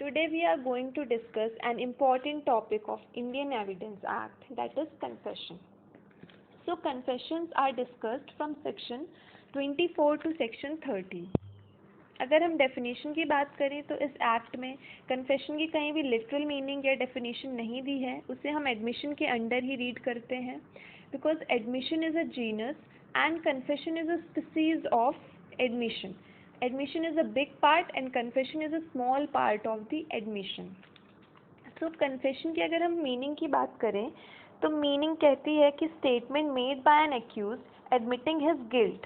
Today we are going to discuss an important topic of Indian Evidence Act, that is confession. So confessions are discussed from section 24 to section 30. अगर हम definition की बात करें तो इस act में confession की कहीं भी लिटरल मीनिंग या डेफिनेशन नहीं दी है, उसे हम एडमिशन के अंडर ही रीड करते हैं, because admission is a genus and confession is a species of admission. Admission is a big part and confession is a small part of the admission. So confession की अगर हम meaning की बात करें तो meaning कहती है कि statement made by an accused admitting his guilt.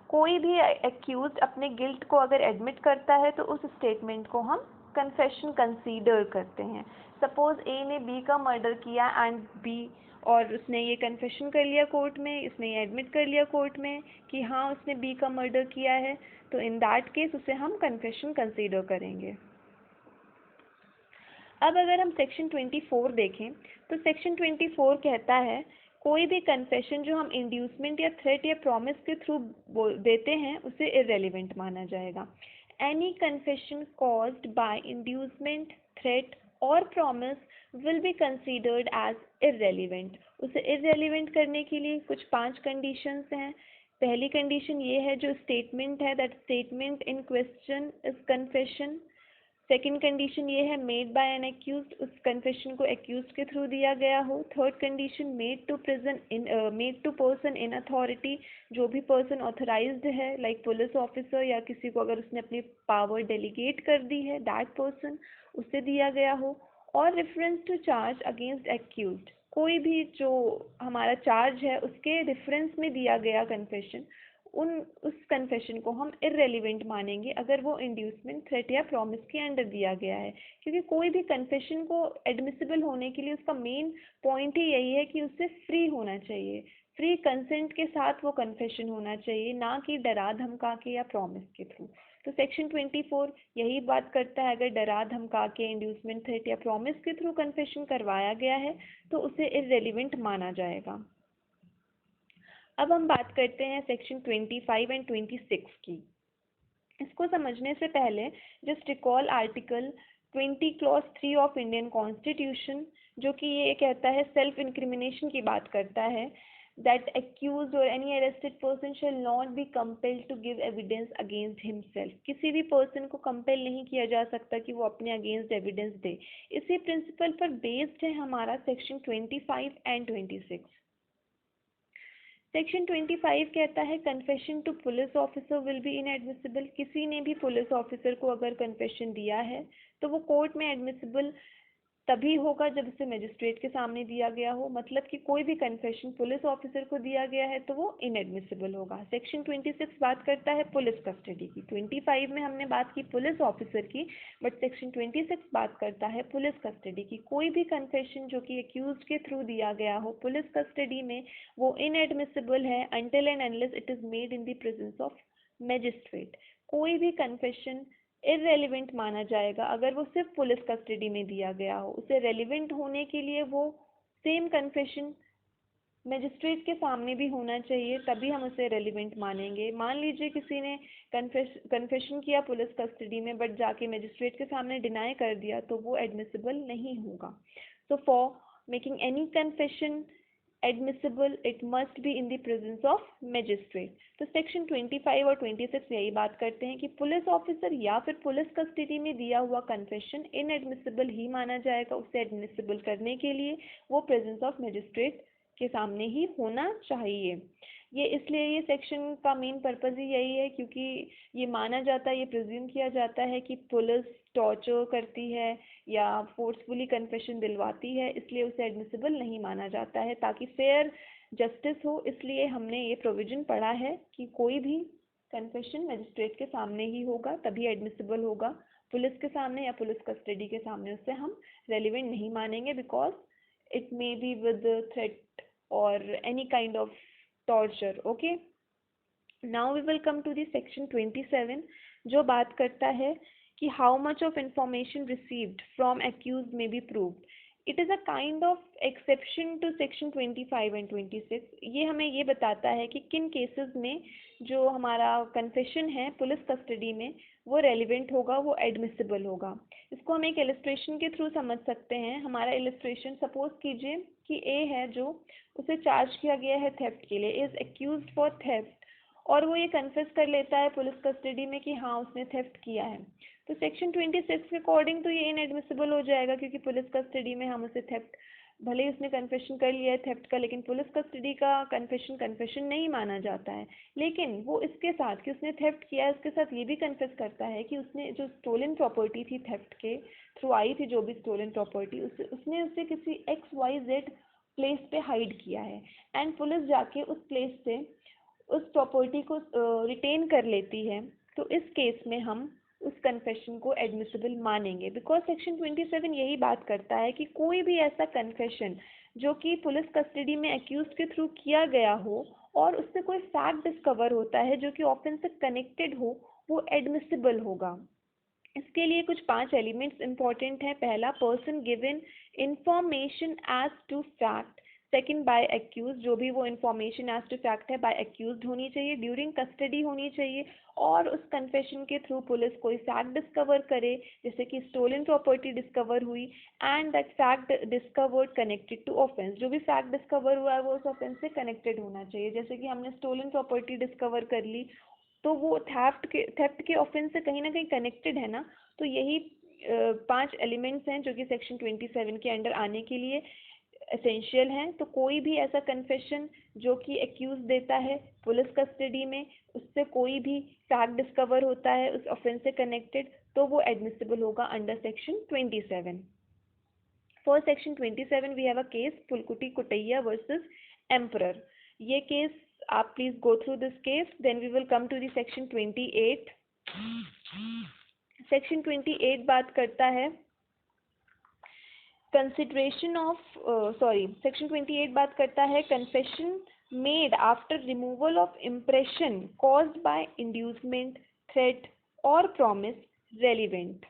कोई भी एक्यूज्ड अपने गिल्ट को अगर एडमिट करता है तो उस स्टेटमेंट को हम कन्फेशन कंसीडर करते हैं. सपोज ए ने बी का मर्डर किया एंड बी, और उसने ये कन्फेशन कर लिया कोर्ट में, इसने ये एडमिट कर लिया कोर्ट में कि हाँ उसने बी का मर्डर किया है, तो इन दैट केस उसे हम कन्फेशन कंसीडर करेंगे. अब अगर हम सेक्शन 24 देखें तो सेक्शन 24 कहता है कोई भी कन्फेशन जो हम इंड्यूसमेंट या थ्रेट या प्रॉमिस के थ्रू देते हैं उसे इररेलेवेंट माना जाएगा. Any confession caused by inducement, threat और promise will be considered as irrelevant. उसे इररेलेवेंट करने के लिए कुछ 5 कंडीशंस हैं. पहली कंडीशन ये है जो स्टेटमेंट है, that statement in question is confession. Second condition ये है मेड बाय एन एक्यूज्ड, उस कन्फेशन को एक्यूज्ड के थ्रू दिया गया हो. Third condition made to person in authority, जो भी पर्सन ऑथराइज्ड है लाइक पुलिस ऑफिसर या किसी को अगर उसने अपनी पावर डेलीगेट कर दी है दैट पर्सन, उससे दिया गया हो. और reference to charge against accused, कोई भी जो हमारा चार्ज है उसके रेफरेंस में दिया गया कन्फेशन, उस कन्फेशन को हम इररेलेवेंट मानेंगे अगर वो इंड्यूसमेंट, थ्रेट या प्रॉमिस के अंडर दिया गया है. क्योंकि कोई भी कन्फेशन को एडमिसिबल होने के लिए उसका मेन पॉइंट ही यही है कि उससे फ्री होना चाहिए, फ्री कंसेंट के साथ वो कन्फेशन होना चाहिए, ना कि डरा धमका के या प्रॉमिस के थ्रू. तो सेक्शन 24 यही बात करता है, अगर डरा धमका के, इंड्यूसमेंट, थ्रेट या प्रॉमिस के थ्रू कन्फेशन करवाया गया है तो उसे इररेलेवेंट माना जाएगा. अब हम बात करते हैं सेक्शन 25 एंड 26 की. इसको समझने से पहले just recall article 20 clause 3 of Indian constitution, जो कि ये कहता है सेल्फ इंक्रिमिनेशन की बात करता है, that accused or any arrested person shall not be compelled to give evidence against himself. किसी भी पर्सन को कंपेल नहीं किया जा सकता कि वो अपने अगेंस्ट एविडेंस दे. इसी प्रिंसिपल पर बेस्ड है हमारा सेक्शन 25 एंड 26. सेक्शन 25 कहता है confession to police officer will be inadmissible. किसी ने भी पुलिस ऑफिसर को अगर कन्फेशन दिया है तो वो कोर्ट में एडमिसिबल तभी होगा जब उसे मजिस्ट्रेट के सामने दिया गया हो. मतलब कि कोई भी कन्फेशन पुलिस ऑफिसर को दिया गया है तो वो इनएडमिसिबल होगा. सेक्शन 26 बात करता है पुलिस कस्टडी की. 25 में हमने बात की पुलिस ऑफिसर की, बट सेक्शन 26 बात करता है पुलिस कस्टडी की. कोई भी कन्फेशन जो कि एक्यूज्ड के थ्रू दिया गया हो पुलिस कस्टडी में वो इनएडमिसिबल है until and unless it is made in the presence of magistrate. कोई भी कन्फेशन इररेलेवेंट माना जाएगा अगर वो सिर्फ पुलिस कस्टडी में दिया गया हो. उसे रेलिवेंट होने के लिए वो सेम कन्फेशन मजिस्ट्रेट के सामने भी होना चाहिए, तभी हम उसे रेलिवेंट मानेंगे. मान लीजिए किसी ने कन्फेशन किया पुलिस कस्टडी में बट जाके मजिस्ट्रेट के सामने डिनाई कर दिया तो वो एडमिसिबल नहीं होगा. So for making any confession admissible it must be in the presence of magistrate. तो सेक्शन 25 और 26 यही बात करते हैं कि पुलिस ऑफिसर या फिर पुलिस कस्टडी में दिया हुआ कन्फेशन इनएडमिसिबल ही माना जाएगा. उसे एडमिसिबल करने के लिए वो प्रेजेंस ऑफ मैजिस्ट्रेट के सामने ही होना चाहिए. ये इसलिए ये सेक्शन का मेन पर्पस ही यही है क्योंकि ये माना जाता है, ये प्रिज्यूम किया जाता है कि पुलिस टॉर्चर करती है या फोर्सफुली कन्फेशन दिलवाती है, इसलिए उसे एडमिसिबल नहीं माना जाता है ताकि फेयर जस्टिस हो. इसलिए हमने ये प्रोविजन पढ़ा है कि कोई भी कन्फेशन मजिस्ट्रेट के सामने ही होगा तभी एडमिसिबल होगा. पुलिस के सामने या पुलिस कस्टडी के सामने उसे हम रेलिवेंट नहीं मानेंगे because it may be with threat और any kind of torture. Okay, now we will come to the section 27 जो बात करता है कि how much of information received from accused may be proved. It is a kind of exception to section 25 and 26. ये हमें ये बताता है कि किन केसेस में जो हमारा कन्फेशन है पुलिस कस्टडी में वो रेलिवेंट होगा, वो एडमिसिबल होगा। इसको हम एक इलस्ट्रेशन के थ्रू समझ सकते हैं। हमारा इलस्ट्रेशन, सपोज कीजिए कि ए है जो, उसे चार्ज किया गया है थेफ्ट के लिए, इज एक्यूज्ड फॉर थेफ्ट, और वो ये कन्फेस कर लेता है पुलिस कस्टडी में कि हाँ उसने थेफ्ट किया है। तो सेक्शन 26 के अकॉर्डिंग तो ये इनएडमिसिबल हो जाएगा, क्योंकि पुलिस कस्टडी में हम उसे थेफ्ट, भले ही उसने कन्फेशन कर लिया है थेफ्ट का, लेकिन पुलिस कस्टडी का कन्फेशन नहीं माना जाता है। लेकिन वो इसके साथ कि उसने थेफ्ट किया है, उसके साथ ये भी कन्फेस करता है कि उसने जो स्टोलन प्रॉपर्टी थी थेफ्ट के थ्रू आई थी, जो भी स्टोलन प्रॉपर्टी, उसने उसे किसी XYZ प्लेस पे हाइड किया है, एंड पुलिस जाके उस प्लेस से उस प्रॉपर्टी को रिटेन कर लेती है। तो इस केस में हम उस कन्फेशन को एडमिसिबल मानेंगे, बिकॉज सेक्शन 27 यही बात करता है कि कोई भी ऐसा कन्फेशन जो कि पुलिस कस्टडी में एक्यूज के थ्रू किया गया हो और उससे कोई फैक्ट डिस्कवर होता है जो कि ऑफेंस से कनेक्टेड हो, वो एडमिसिबल होगा। इसके लिए कुछ 5 एलिमेंट्स इंपॉर्टेंट हैं। पहला, person given information as to fact. Second, by accused, जो भी वो इंफॉर्मेशन एज टू फैक्ट है बाय एक्यूज होनी चाहिए, ड्यूरिंग कस्टडी होनी चाहिए, और उस कन्फेशन के थ्रू पुलिस कोई फैक्ट डिस्कवर करे, जैसे कि स्टोलन प्रॉपर्टी डिस्कवर हुई, and that fact discovered connected to offence. जो भी फैक्ट डिस्कवर हुआ है वो उस ऑफेंस से कनेक्टेड होना चाहिए। जैसे कि हमने स्टोलन प्रॉपर्टी डिस्कवर कर ली, तो वो थेफ्ट के ऑफेंस से कहीं ना कहीं कनेक्टेड है ना। तो यही 5 एलिमेंट्स हैं जो कि सेक्शन 27 के अंडर आने के लिए एसेंशियल हैं। तो कोई भी ऐसा कन्फेशन जो कि एक्यूज देता है पुलिस कस्टडी में, उससे कोई भी फैक्ट डिस्कवर होता है उस ऑफेंस से कनेक्टेड, तो वो एडमिसिबल होगा under section 27। For section 27 we have a case Pulukuri Kottaya versus emperor. ये केस आप please go through this case, then we will come to the section 28। Section 28 बात करता है कंसिडरेशन ऑफ सेक्शन 28 बात करता है confession made after removal of impression caused by inducement, threat और promise relevant.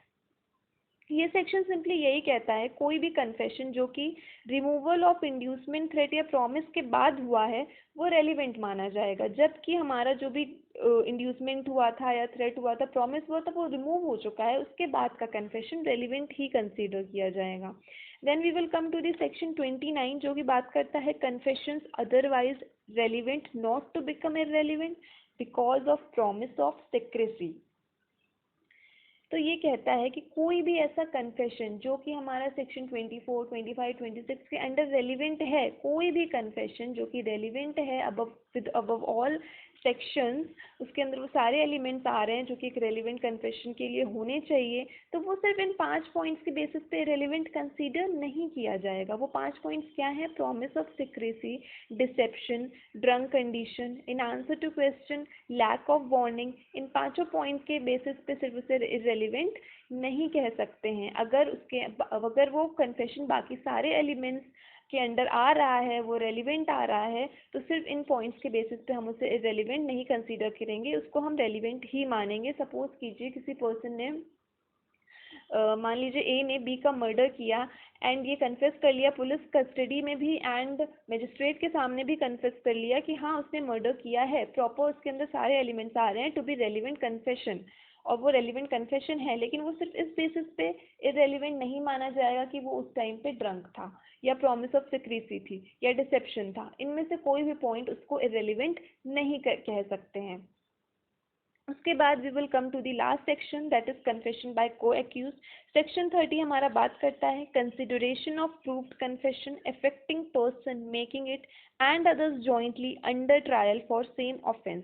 ये सेक्शन सिंपली यही कहता है कोई भी कन्फेशन जो कि रिमूवल ऑफ इंड्यूसमेंट, थ्रेट या प्रॉमिस के बाद हुआ है वो रेलिवेंट माना जाएगा, जबकि हमारा जो भी इंड्यूसमेंट हुआ था या थ्रेट हुआ था, प्रॉमिस हुआ था, वो रिमूव हो चुका है, उसके बाद का कन्फेशन रेलिवेंट ही कंसीडर किया जाएगा। Then we will come to the section 29 जो कि बात करता है confessions otherwise relevant not to become irrelevant because of promise of secrecy. तो ये कहता है कि कोई भी ऐसा कन्फेशन जो कि हमारा सेक्शन 24, 25, 26 के अंडर रेलिवेंट है, कोई भी कन्फेशन जो कि रेलिवेंट है अबव ऑल सेक्शंस, उसके अंदर वो सारे एलिमेंट्स आ रहे हैं जो कि एक रेलिवेंट कन्फेशन के लिए होने चाहिए, तो वो सिर्फ इन 5 पॉइंट्स के बेसिस पे रेलिवेंट कंसीडर नहीं किया जाएगा। वो 5 पॉइंट्स क्या है? Promise of secrecy, deception, drunk condition, in answer to question, lack of warning. इन 5 पॉइंट के बेसिस पे सिर्फ उसे इररेलिवेंट नहीं कह सकते हैं। अगर वो कन्फेशन बाकी सारे एलिमेंट्स के अंडर आ रहा है, वो रेलिवेंट आ रहा है, तो सिर्फ इन पॉइंट्स के बेसिस पे हम उसे इररेलिवेंट नहीं कंसीडर करेंगे, उसको हम रेलिवेंट ही मानेंगे। सपोज कीजिए किसी पर्सन ने मान लीजिए ए ने बी का मर्डर किया एंड ये कन्फेस कर लिया पुलिस कस्टडी में भी एंड मजिस्ट्रेट के सामने भी कन्फेस कर लिया कि हाँ उसने मर्डर किया है, प्रॉपर उसके अंदर सारे एलिमेंट्स आ रहे हैं टू बी रेलिवेंट कन्फेशन, और वो रेलिवेंट कन्फेशन है, लेकिन वो सिर्फ इस बेसिस पे इररेलिवेंट नहीं माना जाएगा कि वो उस टाइम पे ड्रंक था या प्रॉमिस ऑफ सिक्रेसी थी या डिसेप्शन था। इनमें से कोई भी पॉइंट उसको इररेलिवेंट नहीं कह सकते हैं। उसके बाद we will come to the last section, that is confession by co accused. Section 30 हमारा बात करता है consideration of proved confession affecting person making it and others jointly under trial for same offence.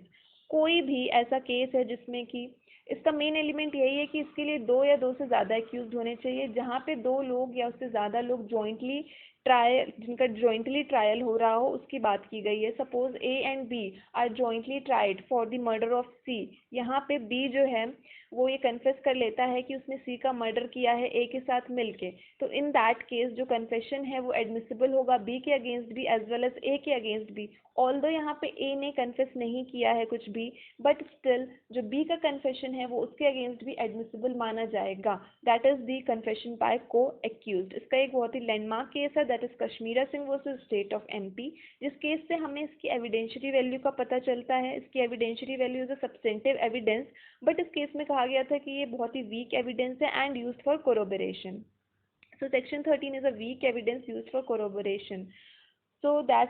कोई भी ऐसा केस है जिसमें कि इसका मेन एलिमेंट यही है कि इसके लिए 2 या 2 से ज़्यादा एक्यूज होने चाहिए, जहाँ पे 2 लोग या उससे ज़्यादा लोग जॉइंटली ट्रायल, जिनका जॉइंटली ट्रायल हो रहा हो, उसकी बात की गई है। Suppose A and B are jointly tried for the murder of C. यहाँ पे बी जो है वो ये कन्फेस कर लेता है कि उसने सी का मर्डर किया है ए के साथ मिलके, तो इन दैट केस जो कन्फेशन है वो एडमिसिबल होगा बी के अगेंस्ट भी एज वेल एज ए के अगेंस्ट भी। ऑल्दो यहाँ पे ए ने कन्फेस नहीं किया है कुछ भी, बट स्टिल जो बी का कन्फेशन है वो उसके अगेंस्ट भी एडमिसिबल माना जाएगा। That is the confession by co accused. इसका एक बहुत ही लैंडमार्क केस है, that is Kashmira Singh versus state of MP, जिस केस से हमें इसकी एविडेंशियरी वैल्यू का पता चलता है। इसकी evidentiary value is a substantive evidence, but इस केस में कहा कहा गया था कि ये बहुत ही वीक एविडेंस है and used for corroboration. So Section 13 is a weak evidence used for corroboration. So that's